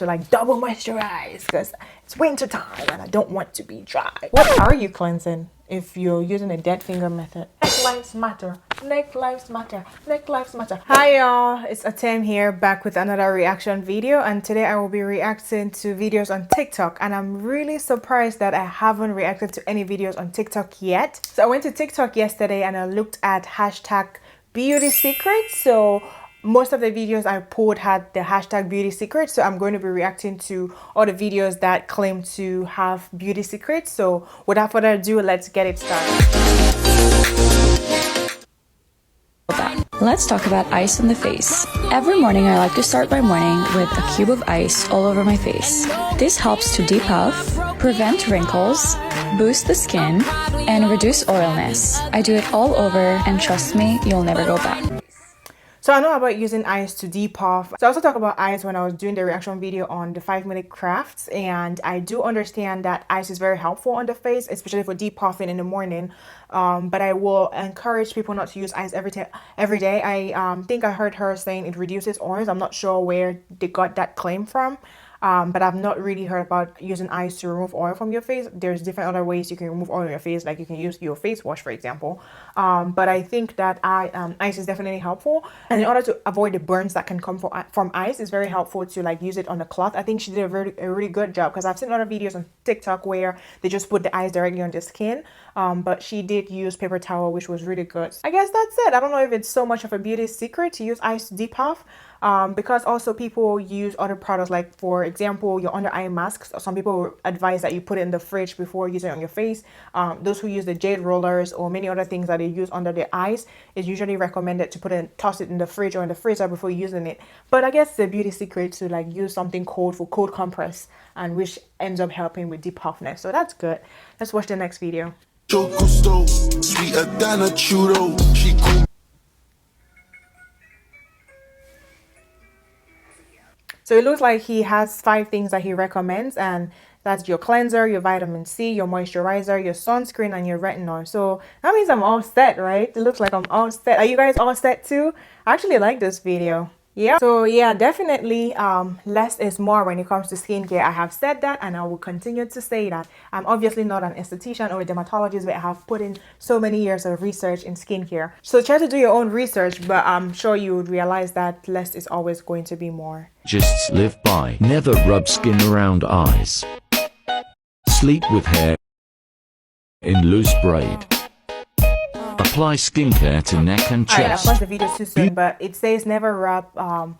to like double moisturize because it's winter time and I don't want to be dry. What are you cleansing if you're using a dead finger method? Neck lives matter. Neck lives matter. Neck lives matter. Hi y'all, it's Atem here, back with another reaction video, and today I will be reacting to videos on TikTok, and I'm really surprised that I haven't reacted to any videos on TikTok yet. So I went to TikTok yesterday and I looked at hashtag beauty secrets. So most of the videos I pulled had the hashtag beauty secrets, so I'm going to be reacting to all the videos that claim to have beauty secrets. So without further ado, let's get it started. Let's talk about ice on the face. Every morning I like to start my morning with a cube of ice all over my face. This helps to depuff, prevent wrinkles, boost the skin, and reduce oiliness. I do it all over, and trust me, you'll never go back. So I know about using ice to depuff. So I also talked about ice when I was doing the reaction video on the 5-minute crafts, and I do understand that ice is very helpful on the face, especially for depuffing in the morning. But I will encourage people not to use ice every day. I think I heard her saying it reduces oils. I'm not sure where they got that claim from. But I've not really heard about using ice to remove oil from your face. There's different other ways you can remove oil in your face, like you can use your face wash, for example. But I think that ice is definitely helpful, and in order to avoid the burns that can come from ice, it's very helpful to like use it on the cloth. I think she did a really good job, because I've seen other videos on TikTok where they just put the ice directly on the skin, but she did use paper towel, which was really good. I guess that's it. I don't know if it's so much of a beauty secret to use ice to depuff. Because also people use other products, like for example your under eye masks. Some people advise that you put it in the fridge before using it on your face. Those who use the jade rollers or many other things that they use under their eyes, it's usually recommended to toss it in the fridge or in the freezer before using it. But I guess it's a beauty secret to like use something cold for cold compress, and which ends up helping with depuffness. So that's good. Let's watch the next video. Sweeter than a churro. So it looks like he has 5 things that he recommends, and that's your cleanser, your vitamin C, your moisturizer, your sunscreen, and your retinol. So that means I'm all set, right? It looks like I'm all set. Are you guys all set too? I actually like this video. Yeah. So yeah, definitely less is more when it comes to skincare. I have said that, and I will continue to say that. I'm obviously not an esthetician or a dermatologist, but I have put in so many years of research in skincare. So try to do your own research, but I'm sure you would realize that less is always going to be more. Just live by. Never rub skin around eyes. Sleep with hair in loose braid. Apply skincare to neck and chest. Alright, I paused the video too soon, but it says never rub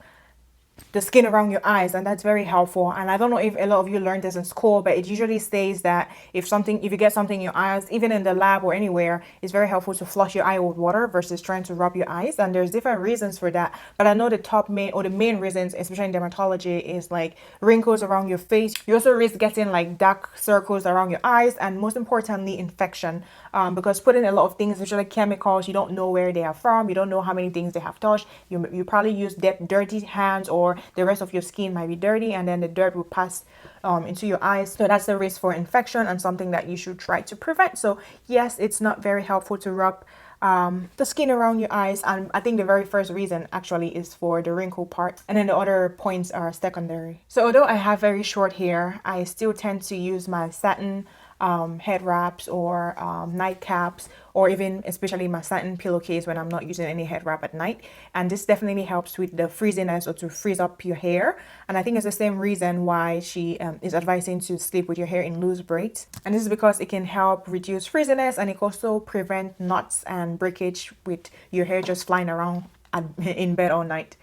the skin around your eyes, and that's very helpful. And I don't know if a lot of you learned this in school, but it usually says that if you get something in your eyes, even in the lab or anywhere, it's very helpful to flush your eye with water versus trying to rub your eyes. And there's different reasons for that, but I know the main reasons, especially in dermatology, is like wrinkles around your face. You also risk getting like dark circles around your eyes, and most importantly, infection, because putting a lot of things, especially chemicals, you don't know where they are from, you don't know how many things they have touched. You probably use dirty hands, or the rest of your skin might be dirty, and then the dirt will pass into your eyes. So that's the risk for infection, and something that you should try to prevent. So yes, it's not very helpful to rub the skin around your eyes, and I think the very first reason actually is for the wrinkle part, and then the other points are secondary. So although I have very short hair, I still tend to use my satin head wraps or nightcaps, or even especially my satin pillowcase when I'm not using any head wrap at night. And this definitely helps with the frizziness, or to freeze up your hair. And I think it's the same reason why she is advising to sleep with your hair in loose braids. And this is because it can help reduce frizziness, and it can also prevent knots and breakage with your hair just flying around in bed all night.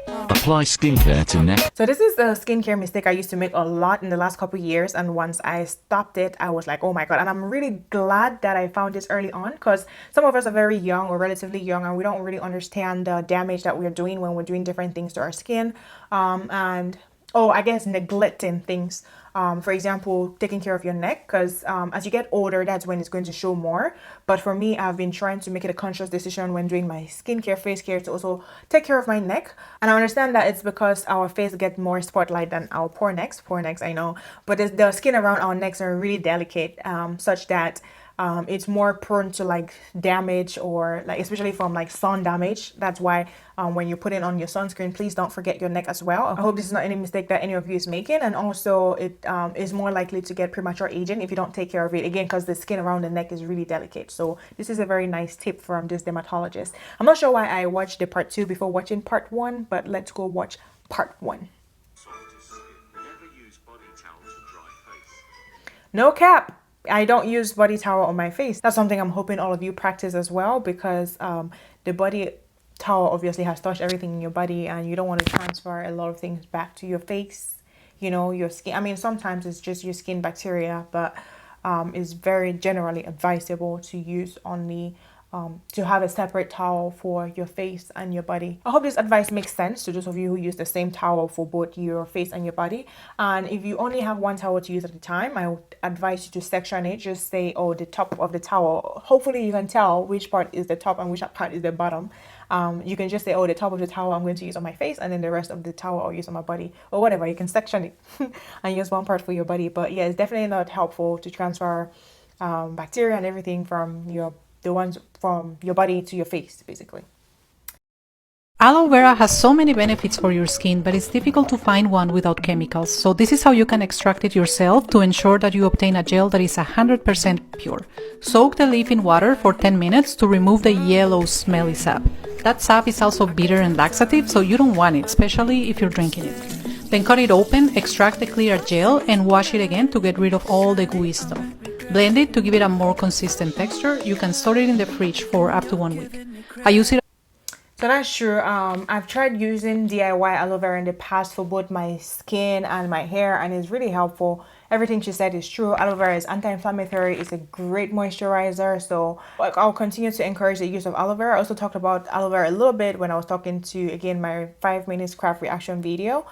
Apply skincare to neck. So this is a skincare mistake I used to make a lot in the last couple of years, and once I stopped it, I was like, oh my god. And I'm really glad that I found this early on, because some of us are very young or relatively young, and we don't really understand the damage that we're doing when we're doing different things to our skin, and I guess neglecting things. For example, taking care of your neck, because as you get older, that's when it's going to show more. But for me, I've been trying to make it a conscious decision when doing my skincare, face care, to also take care of my neck. And I understand that it's because our face gets more spotlight than our poor necks, I know, but the skin around our necks are really delicate, such that it's more prone to like damage, or like especially from like sun damage. That's why when you put it on your sunscreen, please don't forget your neck as well. I hope this is not any mistake that any of you is making. And also it is more likely to get premature aging if you don't take care of it, again, because the skin around the neck is really delicate. So this is a very nice tip from this dermatologist. I'm not sure why I watched the part 2 before watching part 1, but let's go watch part 1. No cap, I don't use body towel on my face. That's something I'm hoping all of you practice as well, because the body towel obviously has touched everything in your body, and you don't want to transfer a lot of things back to your face, you know, your skin. I mean, sometimes it's just your skin bacteria, but it's very generally advisable to use only to have a separate towel for your face and your body. I hope this advice makes sense to those of you who use the same towel for both your face and your body. And if you only have one towel to use at a time, I would advise you to section it. Just say, oh, the top of the towel. Hopefully you can tell which part is the top and which part is the bottom. You can just say, oh, the top of the towel I'm going to use on my face, and then the rest of the towel I'll use on my body, or whatever. You can section it and use one part for your body. But yeah, it's definitely not helpful to transfer bacteria and everything from the ones from your body to your face, basically. Aloe vera has so many benefits for your skin, but it's difficult to find one without chemicals. So this is how you can extract it yourself to ensure that you obtain a gel that is 100% pure. Soak the leaf in water for 10 minutes to remove the yellow smelly sap. That sap is also bitter and laxative, so you don't want it, especially if you're drinking it. Then cut it open, extract the clear gel, and wash it again to get rid of all the gooey stuff. Blend it to give it a more consistent texture. You can store it in the fridge for up to 1 week. I use it. So that's true. I've tried using DIY aloe vera in the past for both my skin and my hair, and it's really helpful. Everything she said is true. Aloe vera is anti-inflammatory. It's a great moisturizer. So like, I'll continue to encourage the use of aloe vera. I also talked about aloe vera a little bit when I was talking to, again, my 5 minutes craft reaction video.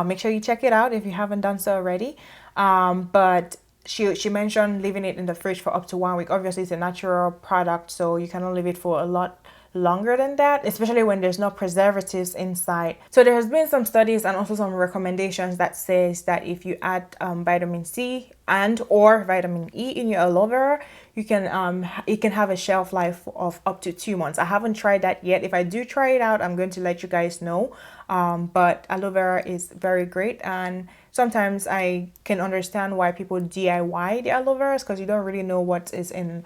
Make sure you check it out if you haven't done so already. But she mentioned leaving it in the fridge for up to 1 week. Obviously, it's a natural product, so you cannot leave it for a lot longer than that, especially when there's no preservatives inside. So there has been some studies and also some recommendations that says that if you add vitamin C and or vitamin E in your aloe vera, you can it can have a shelf life of up to 2 months. I haven't tried that yet. If I do try it out, I'm going to let you guys know. But aloe vera is very great, and sometimes I can understand why people DIY the aloe veras, because you don't really know what is in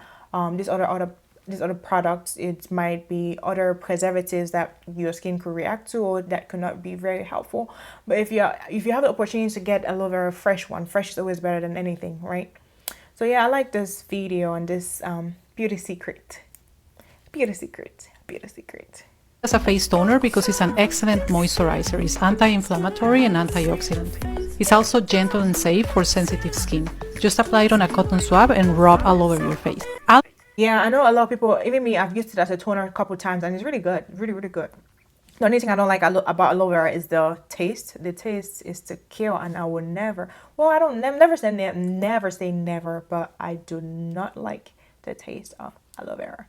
these other products. It might be other preservatives that your skin could react to, or that could not be very helpful. But if you have the opportunity to get aloe vera fresh is always better than anything, right? So yeah, I like this video and this beauty secret. As a face toner because it's an excellent moisturizer. It's anti-inflammatory and antioxidant. It's also gentle and safe for sensitive skin. Just apply it on a cotton swab and rub all over your face. Yeah, I know a lot of people, even me, I've used it as a toner a couple of times, and it's really good, really good. The only thing I don't like about aloe vera is the taste. The taste is to kill, and I will never, well, I don't never say never, but I do not like the taste of aloe vera.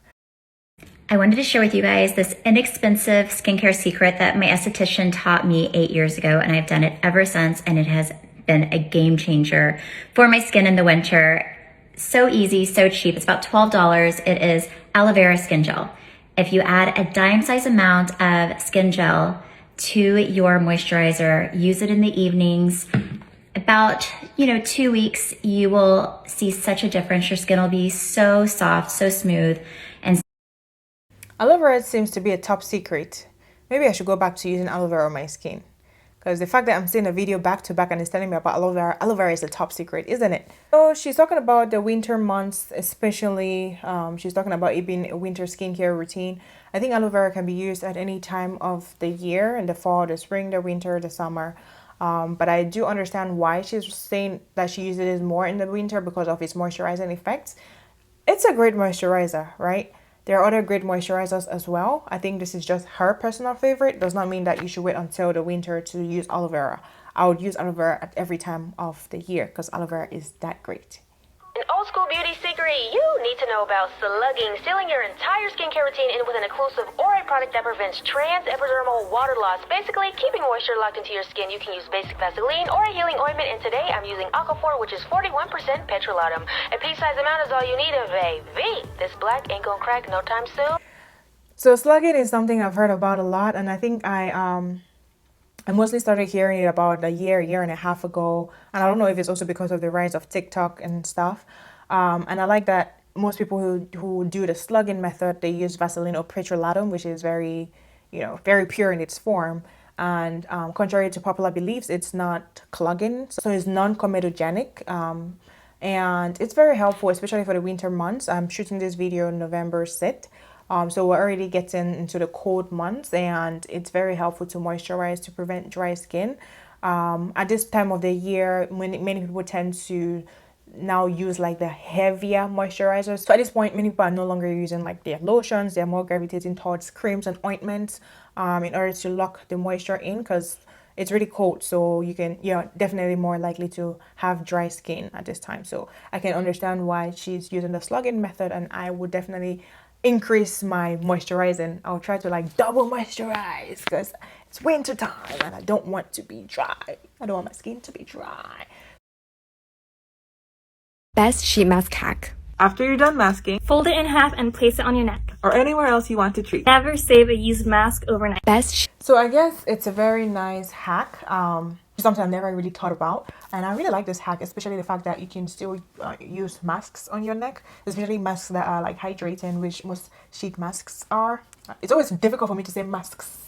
I wanted to share with you guys this inexpensive skincare secret that my esthetician taught me 8 years ago, and I've done it ever since, and it has been a game changer for my skin in the winter. So easy, so cheap. It's about $12. It is aloe vera skin gel. If you add a dime-size amount of skin gel to your moisturizer, use it in the evenings, about 2 weeks, you will see such a difference. Your skin will be so soft, so smooth. And aloe vera seems to be a top secret. Maybe I should go back to using aloe vera on my skin, because the fact that I'm seeing a video back to back and it's telling me about aloe vera is a top secret, isn't it? So she's talking about the winter months, especially. She's talking about it being a winter skincare routine. I think aloe vera can be used at any time of the year, in the fall, the spring, the winter, the summer. But I do understand why she's saying that she uses it more in the winter, because of its moisturizing effects. It's a great moisturizer, right? There are other great moisturizers as well. I think this is just her personal favorite. Does not mean that you should wait until the winter to use aloe vera. I would use aloe vera at every time of the year, because aloe vera is that great. An old school beauty secret you need to know about: slugging, sealing your entire skincare routine in with an exclusive Ore product that prevents trans-epidermal water loss, basically keeping moisture locked into your skin. You can use basic Vaseline or a healing ointment, and today I'm using Aquaphor, which is 41% petrolatum. A pea-sized amount is all you need, baby. This black ain't gonna crack no time soon. So slugging is something I've heard about a lot, and I think I mostly started hearing it about a year and a half ago. And I don't know if it's also because of the rise of TikTok and stuff. And I like that most people who do the slugging method, they use Vaseline or petrolatum, which is very, very pure in its form. And contrary to popular beliefs, it's not clogging. So it's non-comedogenic. And it's very helpful, especially for the winter months. I'm shooting this video in November 6th. So we're already getting into the cold months, and it's very helpful to moisturize to prevent dry skin. At this time of the year, many people tend to now use like the heavier moisturizers. So at this point, many people are no longer using like their lotions. They're more gravitating towards creams and ointments in order to lock the moisture in, because it's really cold, so you're definitely more likely to have dry skin at this time. So I can understand why she's using the slugging method, and I would definitely increase my moisturizing. I'll try to like double moisturize because it's winter time and I don't want to be dry. I don't want my skin to be dry. Best sheet mask hack. After you're done masking, fold it in half and place it on your neck. or anywhere else you want to treat. Never save a used mask overnight. So I guess it's a very nice hack. Something I've never really thought about, and I really like this hack, especially the fact that you can still use masks on your neck, especially masks that are like hydrating, which most sheet masks are. It's always difficult for me to say masks,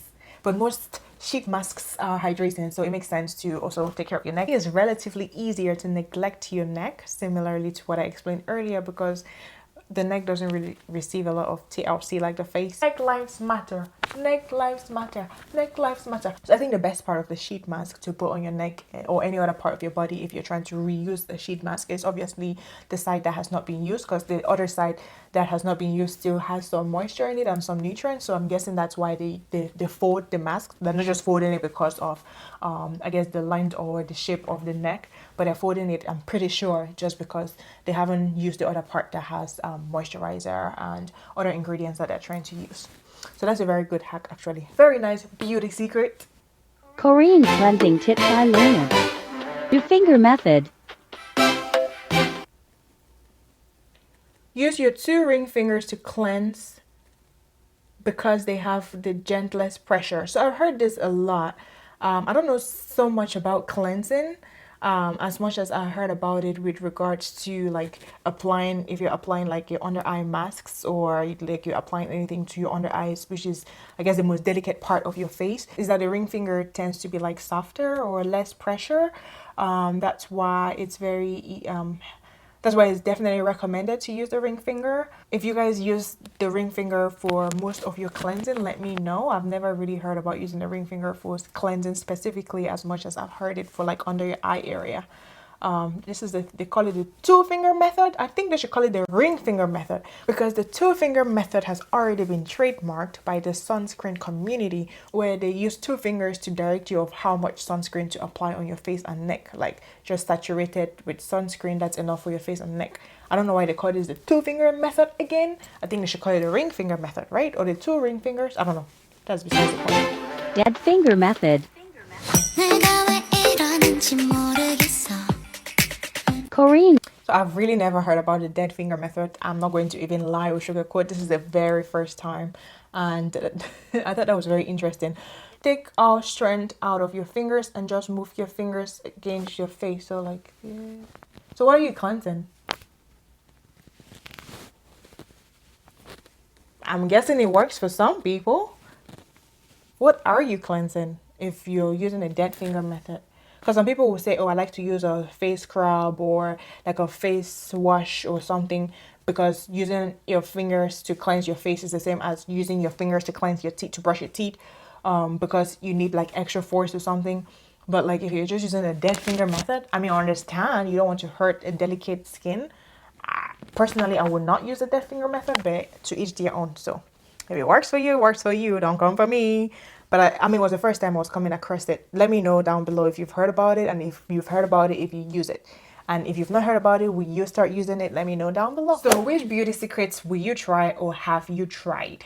but most sheet masks are hydrating, so it makes sense to also take care of your neck. It is relatively easier to neglect your neck, similarly to what I explained earlier, because the neck doesn't really receive a lot of TLC like the face. Neck lives matter. Neck lives matter. Neck lives matter. So I think the best part of the sheet mask to put on your neck or any other part of your body, if you're trying to reuse the sheet mask, is obviously the side that has not been used, because the other side that has not been used still has some moisture in it and some nutrients. So I'm guessing that's why they fold the mask. They're not just folding it because of I guess the length or the shape of the neck, but they're folding it, I'm pretty sure, just because they haven't used the other part that has moisturizer and other ingredients that they're trying to use. So that's a very good hack, actually. Very nice beauty secret. Korean cleansing tip eyeliner. Do finger method. Use your 2 ring fingers to cleanse because they have the gentlest pressure. So I've heard this a lot. I don't know so much about cleansing as much as I heard about it with regards to like applying, if you're applying like your under eye masks, or like you're applying anything to your under eyes, which is I guess the most delicate part of your face, is that the ring finger tends to be like softer or less pressure. That's why it's very that's why it's definitely recommended to use the ring finger. If you guys use the ring finger for most of your cleansing, let me know. I've never really heard about using the ring finger for cleansing specifically as much as I've heard it for like under your eye area. This is they call it the 2-finger method. I think they should call it the ring finger method, because the 2-finger method has already been trademarked by the sunscreen community, where they use 2 fingers to direct you of how much sunscreen to apply on your face and neck. Like just saturated with sunscreen, that's enough for your face and neck. I don't know why they call this the 2-finger method again. I think they should call it the ring finger method, right? Or the 2 ring fingers. I don't know. That's besides the point. Dead finger method. Korean. So I've really never heard about the dead finger method. I'm not going to even lie or sugarcoat. This is the very first time, and I thought that was very interesting. Take all strength out of your fingers and just move your fingers against your face. So like, yeah. So what are you cleansing? I'm guessing it works for some people. What are you cleansing if you're using a dead finger method? Because some people will say, oh, I like to use a face scrub or like a face wash or something, because using your fingers to cleanse your face is the same as using your fingers to cleanse your teeth, to brush your teeth, because you need like extra force or something. But like if you're just using a dead finger method, I mean, I understand you don't want to hurt a delicate skin. Personally, I would not use the dead finger method, but to each their own. So if it works for you, it works for you. Don't come for me. But I mean, it was the first time I was coming across it. Let me know down below if you've heard about it, and if you've heard about it, if you use it. And if you've not heard about it, will you start using it? Let me know down below. So which beauty secrets will you try or have you tried?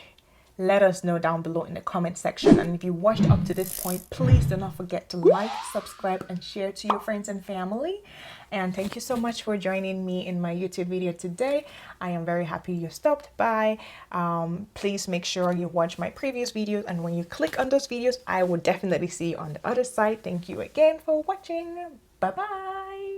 Let us know down below in the comment section. And if you watched up to this point, please do not forget to like, subscribe, and share to your friends and family. And thank you so much for joining me in my YouTube video today. I am very happy you stopped by. Please make sure you watch my previous videos, and when you click on those videos, I will definitely see you on the other side. Thank you again for watching. Bye bye.